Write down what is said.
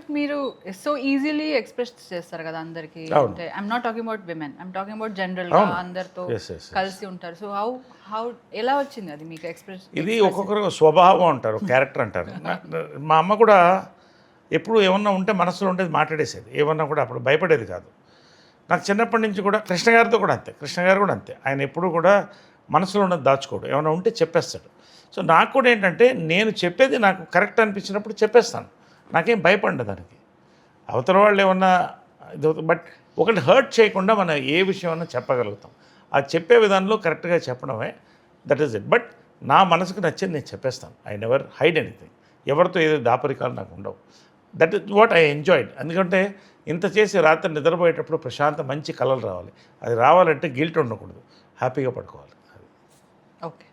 మీరు so easily express చేస్తారు కదా అందరికి. అంటే I'm not talking about women. I'm talking about జనరల్‌గా అందరితో కలిసి ఉంటారు. సో హౌ ఎలా వచ్చింది అది మీకు ఎక్స్‌ప్రెస్? ఇది ఒక్కొక్కరు స్వభావం అంటారు, క్యారెక్టర్ అంటారు. మా అమ్మ కూడా ఎప్పుడు ఏమన్నా ఉంటే మనసులో ఉండేది మాట్లాడేసేది. ఏమన్నా కూడా అప్పుడు భయపడేది కాదు. నాకు చిన్నప్పటి నుంచి కూడా కృష్ణ గారితో కూడా అంతే. కృష్ణ గారు కూడా అంతే. ఆయన ఎప్పుడు కూడా మనసులో ఉన్నది దాచుకోడు. ఏమైనా ఉంటే చెప్పేస్తాడు. సో నాకు కూడా ఏంటంటే నేను చెప్పేది నాకు కరెక్ట్ అనిపించినప్పుడు చెప్పేస్తాను. నాకేం భయపడదు దానికి. అవతల వాళ్ళు ఏమన్నా బట్ ఒకటి హర్ట్ చేయకుండా మనం ఏ విషయం అన్నా చెప్పగలుగుతాం. అది చెప్పే విధానంలో కరెక్ట్గా చెప్పడమే, దట్ ఈస్ ఇట్. బట్ నా మనసుకు నచ్చింది నేను చెప్పేస్తాను. I never hide anything. ఎవరితో ఏదో దాపరికాలు నాకు ఉండవు. That is what I enjoyed. ఎందుకంటే ఇంత చేసి రాత్రి నిద్రపోయేటప్పుడు ప్రశాంత మంచి కలలు రావాలి. అది రావాలంటే గిల్ట్ ఉండకూడదు, హ్యాపీగా పడుకోవాలి. ఓకే.